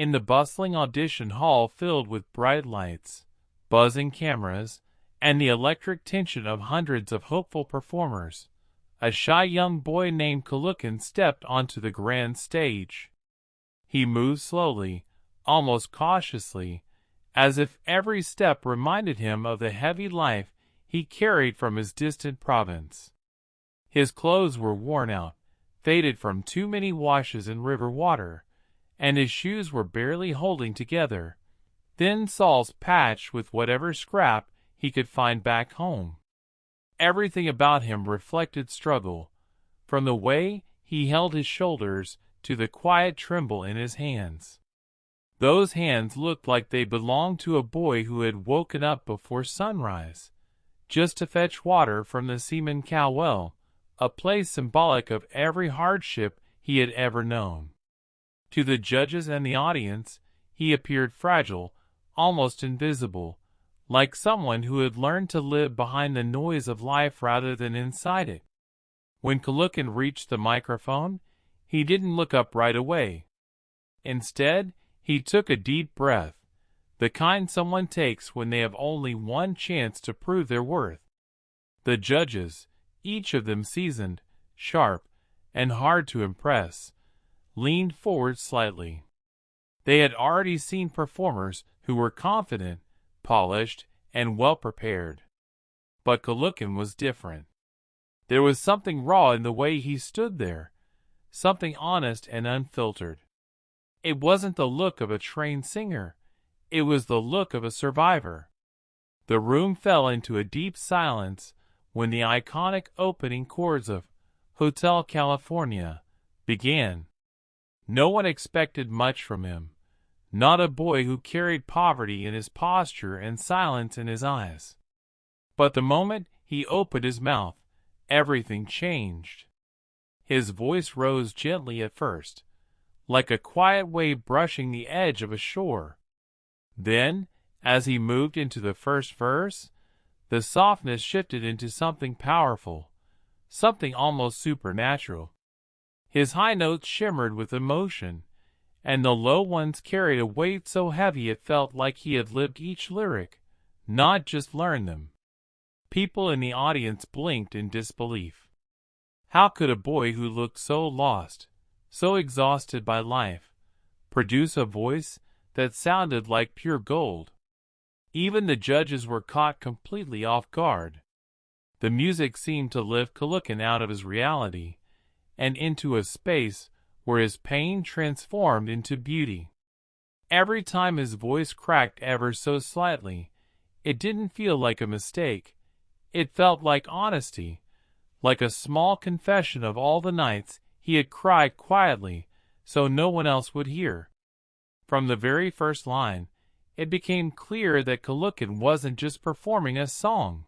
In the bustling audition hall filled with bright lights, buzzing cameras, and the electric tension of hundreds of hopeful performers, a shy young boy named Caloocan stepped onto the grand stage. He moved slowly, almost cautiously, as if every step reminded him of the heavy life he carried from his distant province. His clothes were worn out, faded from too many washes in river water, and his shoes were barely holding together, thin soles patched with whatever scrap he could find back home. Everything about him reflected struggle, from the way he held his shoulders to the quiet tremble in his hands. Those hands looked like they belonged to a boy who had woken up before sunrise, just to fetch water from the cemon Cowell, a place symbolic of every hardship he had ever known. To the judges and the audience, he appeared fragile, almost invisible, like someone who had learned to live behind the noise of life rather than inside it. When Caloocan reached the microphone, he didn't look up right away. Instead, he took a deep breath, the kind someone takes when they have only one chance to prove their worth. The judges, each of them seasoned, sharp, and hard to impress, leaned forward slightly. They had already seen performers who were confident, polished, and well-prepared. But Caloocan was different. There was something raw in the way he stood there, something honest and unfiltered. It wasn't the look of a trained singer. It was the look of a survivor. The room fell into a deep silence when the iconic opening chords of Hotel California began. No one expected much from him, not a boy who carried poverty in his posture and silence in his eyes. But the moment he opened his mouth, everything changed. His voice rose gently at first, like a quiet wave brushing the edge of a shore. Then, as he moved into the first verse, the softness shifted into something powerful, something almost supernatural. His high notes shimmered with emotion, and the low ones carried a weight so heavy it felt like he had lived each lyric, not just learned them. People in the audience blinked in disbelief. How could a boy who looked so lost, so exhausted by life, produce a voice that sounded like pure gold? Even the judges were caught completely off guard. The music seemed to lift Caloocan out of his reality and into a space where his pain transformed into beauty. Every time his voice cracked ever so slightly, it didn't feel like a mistake. It felt like honesty, like a small confession of all the nights he had cried quietly so no one else would hear. From the very first line, it became clear that Caloocan wasn't just performing a song.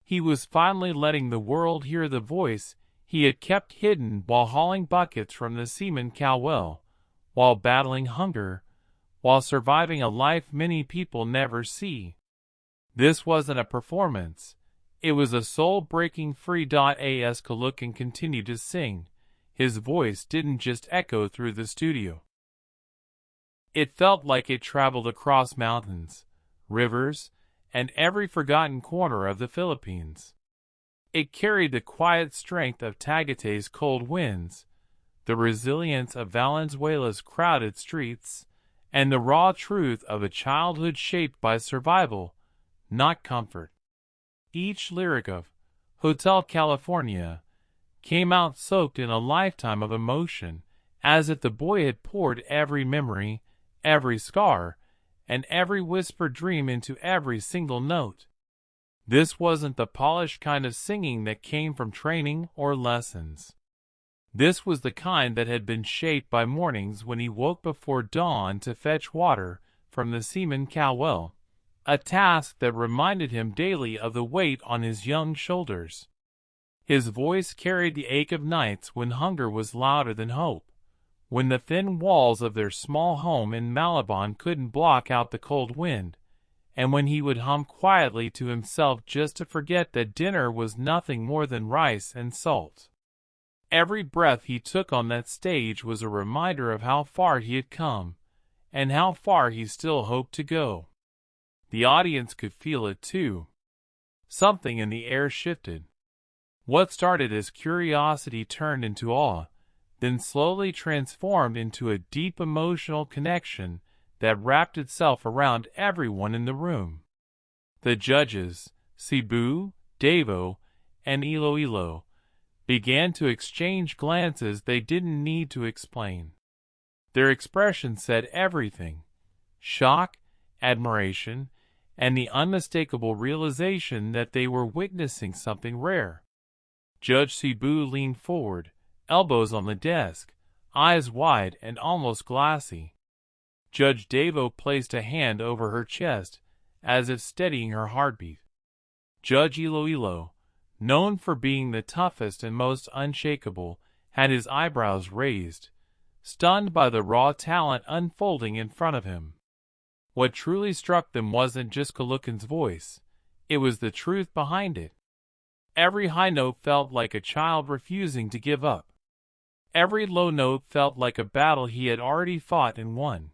He was finally letting the world hear the voice he had kept hidden while hauling buckets from the cemon Cowell, while battling hunger, while surviving a life many people never see. This wasn't a performance. It was a soul-breaking free. As Caloocan continued to sing, his voice didn't just echo through the studio. It felt like it traveled across mountains, rivers, and every forgotten corner of the Philippines. It carried the quiet strength of Tagaytay's cold winds, the resilience of Valenzuela's crowded streets, and the raw truth of a childhood shaped by survival, not comfort. Each lyric of Hotel California came out soaked in a lifetime of emotion, as if the boy had poured every memory, every scar, and every whispered dream into every single note. This wasn't the polished kind of singing that came from training or lessons. This was the kind that had been shaped by mornings when he woke before dawn to fetch water from the cemon Cowell, a task that reminded him daily of the weight on his young shoulders. His voice carried the ache of nights when hunger was louder than hope, when the thin walls of their small home in Malabon couldn't block out the cold wind, and when he would hum quietly to himself just to forget that dinner was nothing more than rice and salt. Every breath he took on that stage was a reminder of how far he had come, and how far he still hoped to go. The audience could feel it too. Something in the air shifted. What started as curiosity turned into awe, then slowly transformed into a deep emotional connection that wrapped itself around everyone in the room. The judges, Cebu, Davo, and Iloilo, began to exchange glances they didn't need to explain. Their expression said everything: shock, admiration, and the unmistakable realization that they were witnessing something rare. Judge Cebu leaned forward, elbows on the desk, eyes wide and almost glassy. Judge Davo placed a hand over her chest, as if steadying her heartbeat. Judge Iloilo, known for being the toughest and most unshakable, had his eyebrows raised, stunned by the raw talent unfolding in front of him. What truly struck them wasn't just Caloocan's voice, it was the truth behind it. Every high note felt like a child refusing to give up. Every low note felt like a battle he had already fought and won.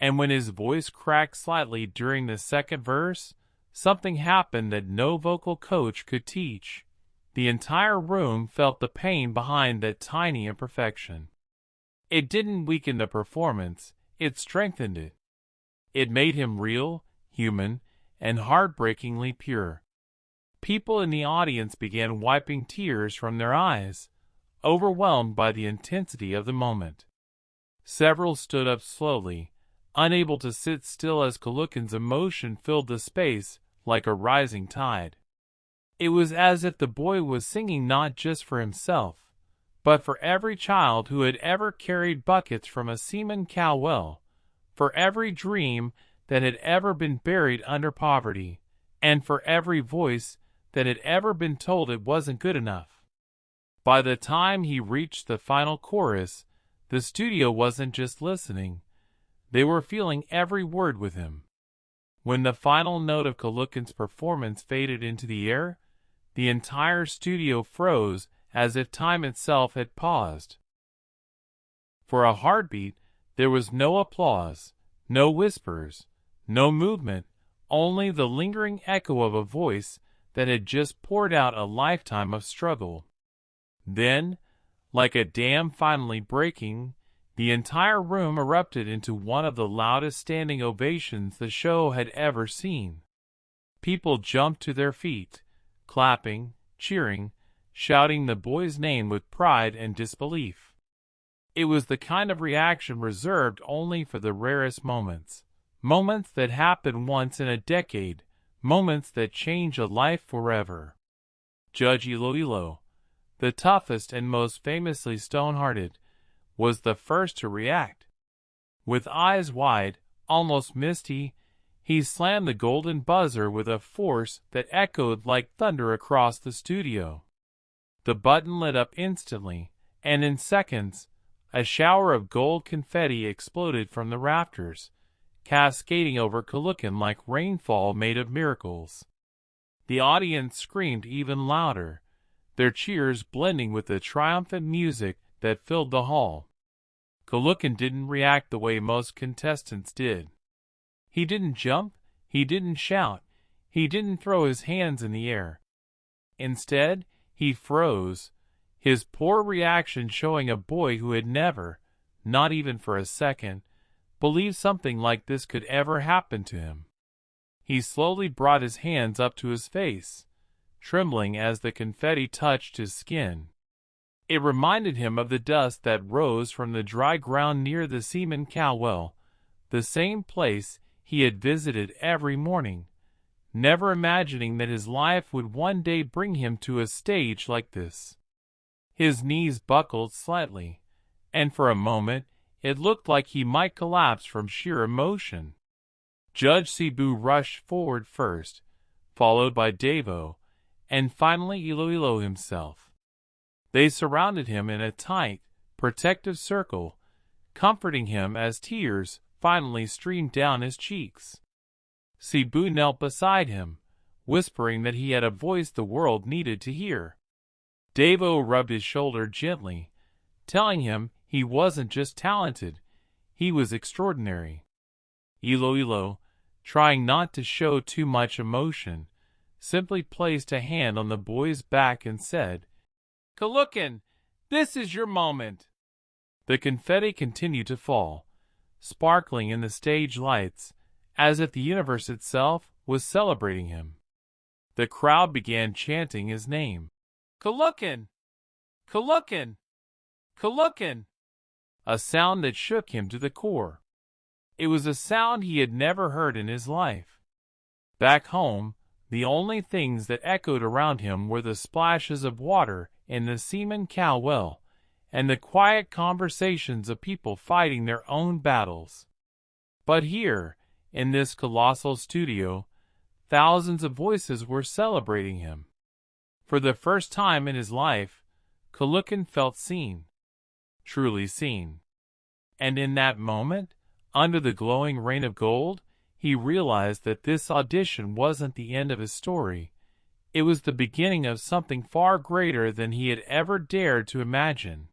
And when his voice cracked slightly during the second verse, something happened that no vocal coach could teach. The entire room felt the pain behind that tiny imperfection. It didn't weaken the performance, it strengthened it. It made him real, human, and heartbreakingly pure. People in the audience began wiping tears from their eyes, overwhelmed by the intensity of the moment. Several stood up slowly, unable to sit still as Caloocan's emotion filled the space like a rising tide. It was as if the boy was singing not just for himself, but for every child who had ever carried buckets from a cemon Cowell, for every dream that had ever been buried under poverty, and for every voice that had ever been told it wasn't good enough. By the time he reached the final chorus, the studio wasn't just listening, they were feeling every word with him. When the final note of Caloocan's performance faded into the air, the entire studio froze as if time itself had paused. For a heartbeat, there was no applause, no whispers, no movement, only the lingering echo of a voice that had just poured out a lifetime of struggle. Then, like a dam finally breaking, the entire room erupted into one of the loudest standing ovations the show had ever seen. People jumped to their feet, clapping, cheering, shouting the boy's name with pride and disbelief. It was the kind of reaction reserved only for the rarest moments, moments that happen once in a decade, moments that change a life forever. Judge Iloilo, the toughest and most famously stone-hearted, was the first to react. With eyes wide, almost misty, he slammed the golden buzzer with a force that echoed like thunder across the studio. The button lit up instantly, and in seconds, a shower of gold confetti exploded from the rafters, cascading over Caloocan like rainfall made of miracles. The audience screamed even louder, their cheers blending with the triumphant music that filled the hall. Caloocan didn't react the way most contestants did. He didn't jump, he didn't shout, he didn't throw his hands in the air. Instead, he froze, his poor reaction showing a boy who had never, not even for a second, believed something like this could ever happen to him. He slowly brought his hands up to his face, trembling as the confetti touched his skin. It reminded him of the dust that rose from the dry ground near the cemon Cowell, the same place he had visited every morning, never imagining that his life would one day bring him to a stage like this. His knees buckled slightly, and for a moment it looked like he might collapse from sheer emotion. Judge Cebu rushed forward first, followed by Davo, and finally Iloilo himself. They surrounded him in a tight, protective circle, comforting him as tears finally streamed down his cheeks. Cebu knelt beside him, whispering that he had a voice the world needed to hear. Davo rubbed his shoulder gently, telling him he wasn't just talented, He was extraordinary. Iloilo, trying not to show too much emotion, simply placed a hand on the boy's back and said, "Caloocan, this is your moment." The confetti continued to fall, sparkling in the stage lights, as if the universe itself was celebrating him. The crowd began chanting his name. "Caloocan! Caloocan! Caloocan!" A sound that shook him to the core. It was a sound he had never heard in his life. Back home, the only things that echoed around him were the splashes of water in the cemon Cowell and the quiet conversations of people fighting their own battles. But here, in this colossal studio, thousands of voices were celebrating him. For the first time in his life, Caloocan felt seen, truly seen. And in that moment, under the glowing rain of gold, he realized that this audition wasn't the end of his story. It was the beginning of something far greater than he had ever dared to imagine.